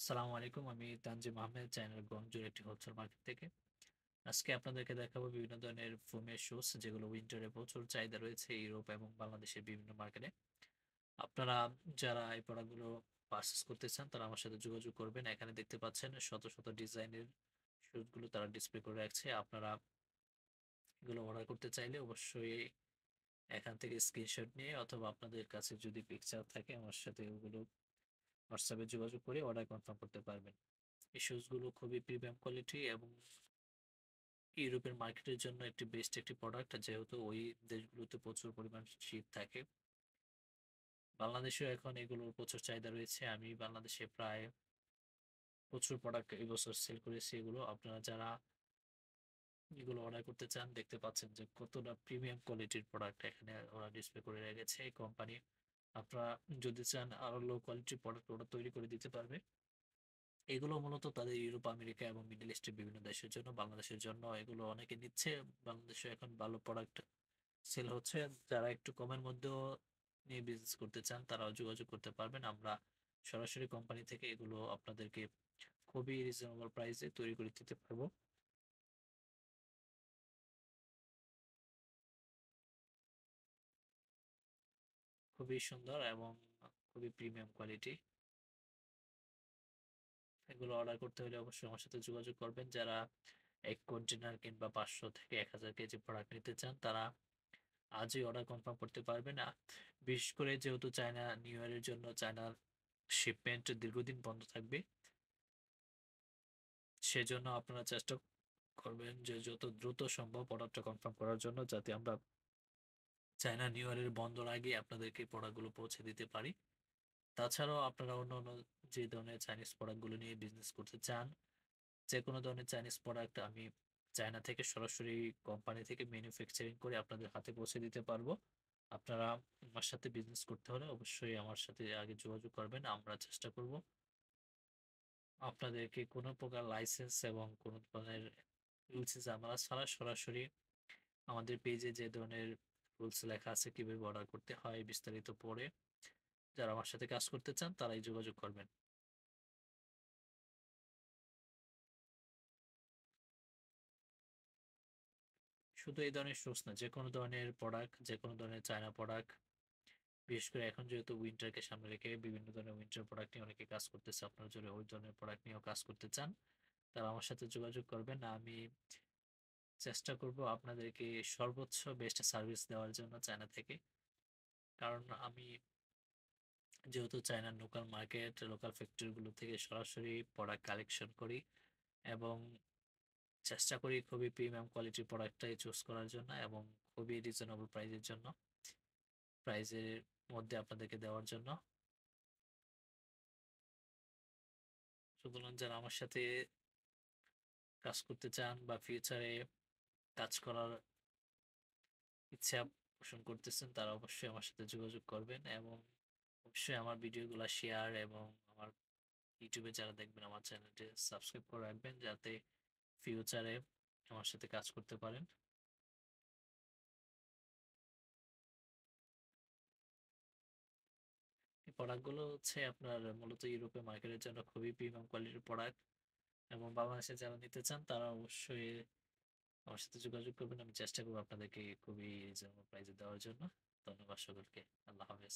আসসালামু আলাইকুম। আমি তানজিম আহমেদ, চায়নার একটি হোলসেল মার্কেট থেকে। আজকে আপনাদেরকে দেখাবো বিভিন্ন ধরনের ফোমের শুজ যেগুলো উইন্টারে প্রচুর চাহিদা রয়েছে ইউরোপ এবং বাংলাদেশের বিভিন্ন মার্কেটে। আপনারা যারা এই প্রোডাক্টগুলো পারচেস করতে চান তারা আমার সাথে যোগাযোগ করবেন। এখানে দেখতে পাচ্ছেন শত শত ডিজাইনের শুজগুলো তারা ডিসপ্লে করে রাখছে। আপনারা এগুলো অর্ডার করতে চাইলে অবশ্যই এখান থেকে স্ক্রিনশট নিয়ে অথবা আপনাদের কাছে যদি পিকচার থাকে আমার সাথে ওগুলো হোয়াটসঅ্যাপে যোগাযোগ করে অর্ডার কনফার্ম করতে পারবেন। এই শুজগুলো খুবই প্রিমিয়াম কোয়ালিটি এবং ইউরোপের মার্কেটের জন্য একটি বেস্ট একটি প্রোডাক্ট, যেহেতু ওই দেশগুলোতে প্রচুর পরিমাণ শীত থাকে। বাংলাদেশেও এখন এগুলোর প্রচুর চাহিদা রয়েছে। আমি বাংলাদেশে প্রায় প্রচুর প্রোডাক্ট এই বছর সেল করেছি। এগুলো আপনারা যারা এগুলো অর্ডার করতে চান দেখতে পাচ্ছেন যে কতটা প্রিমিয়াম কোয়ালিটির প্রোডাক্ট এখানে ওরা ডিসপ্লে করে রেখেছে এই কোম্পানি। আপনারা যদি চান আরো লো কোয়ালিটির প্রোডাক্ট ওরা তৈরি করে দিতে পারবে। এগুলো মূলত তাদের ইউরোপ, আমেরিকা এবং মিডল ইস্টের বিভিন্ন দেশের জন্য, বাংলাদেশের জন্য এগুলো অনেকে নিচ্ছে। বাংলাদেশে এখন ভালো প্রোডাক্ট সেল হচ্ছে। যারা একটু কমের মধ্যেও নিয়ে বিজনেস করতে চান তারাও যোগাযোগ করতে পারবেন। আমরা সরাসরি কোম্পানি থেকে এগুলো আপনাদেরকে খুবই রিজনেবল প্রাইসে তৈরি করে দিতে পারবো। খুবই সুন্দর এবং খুবই প্রিমিয়াম কোয়ালিটি। এগুলো অর্ডার করতে হলে অবশ্যই আমার সাথে যোগাযোগ করবেন। যারা 1 কন্টেনার কিংবা 500 থেকে 1000 কেজি প্রোডাক্ট নিতে চান তারা আজই অর্ডার কনফার্ম করতে পারবেন। বিশেষ করে যেহেতু চায়না নিউ ইয়ারের জন্য চায়নার শিপমেন্ট দীর্ঘদিন বন্ধ থাকবে, সেজন্য আপনারা চেষ্টা করবেন যে যত দ্রুত সম্ভব অর্ডারটা কনফার্ম করার জন্য, যাতে আমরা চায়না নিউ ইয়ারের বন্ধর আগে আপনাদেরকে প্রোডাক্টগুলো পৌঁছে দিতে পারি। তাছাড়াও আপনারা অন্য অন্য যে ধরনের চাইনিজ প্রোডাক্টগুলো নিয়ে বিজনেস করতে চান, যে কোনো ধরনের চাইনিজ প্রোডাক্ট আমি চায়না থেকে সরাসরি কোম্পানি থেকে ম্যানুফ্যাকচারিং করে আপনাদের হাতে পৌঁছে দিতে পারবো। আপনারা আমার সাথে বিজনেস করতে হলে অবশ্যই আমার সাথে আগে যোগাযোগ করবেন। আমরা চেষ্টা করব আপনাদেরকে কোনো প্রকার লাইসেন্স এবং কোনো ধরনের রুলস ঝামেলা ছাড়া সরাসরি আমাদের পেজে যে ধরনের রুলস লেখা আছে কিভাবে অর্ডার করতে হয় বিস্তারিত পড়ে যারা আমার সাথে কাজ করতে চান তারাই যোগাযোগ করবেন। শুধু এই ধরনের শুজ না, যে কোনো ধরনের প্রোডাক্ট, যে কোনো ধরনের চায়না প্রোডাক্ট, বিশেষ করে এখন যেহেতু উইন্টারকে সামনে রেখে বিভিন্ন ধরনের উইন্টার প্রোডাক্ট নিয়ে অনেকে কাজ করতেছে। আপনারা যদি ওই ধরনের প্রোডাক্ট নিয়েও কাজ করতে চান তারা আমার সাথে যোগাযোগ করবেন। আমি চেষ্টা করব আপনাদেরকে সর্বোচ্চ বেস্ট সার্ভিস দেওয়ার জন্য চায়না থেকে। কারণ আমি যেহেতু চায়নার লোকাল মার্কেট, লোকাল ফ্যাক্টরিগুলো থেকে সরাসরি প্রোডাক্ট কালেকশন করি এবং চেষ্টা করি খুবই প্রিমিয়াম কোয়ালিটির প্রোডাক্টটাই চুজ করার জন্য এবং খুবই রিজনেবল প্রাইসের জন্য, প্রাইসের মধ্যে আপনাদেরকে দেওয়ার জন্য। সুতরাং যারা আমার সাথে কাজ করতে চান বা ফিউচারে কাজ করার ইচ্ছা পোষণ করতেছেন তারা অবশ্যই আমার সাথে যোগাযোগ করবেন এবং অবশ্যই আমার ভিডিওগুলো শেয়ার এবং আমার ইউটিউবে যারা দেখবেন আমার চ্যানেলটি সাবস্ক্রাইব করে রাখবেন, যাতে ফিউচারে আমার সাথে কাজ করতে পারেন। এই প্রোডাক্টগুলো হচ্ছে আপনার মূলত ইউরোপের মার্কেটের জন্য খুবই প্রিমিয়াম কোয়ালিটির প্রোডাক্ট এবং বাংলাদেশে যারা নিতে চান তারা অবশ্যই আমার সাথে যোগাযোগ করবেন। আমি চেষ্টা করবো আপনাদেরকে খুবই রিজনেবল প্রাইসে দেওয়ার জন্য। ধন্যবাদ সকলকে। আল্লাহ হাফেজ।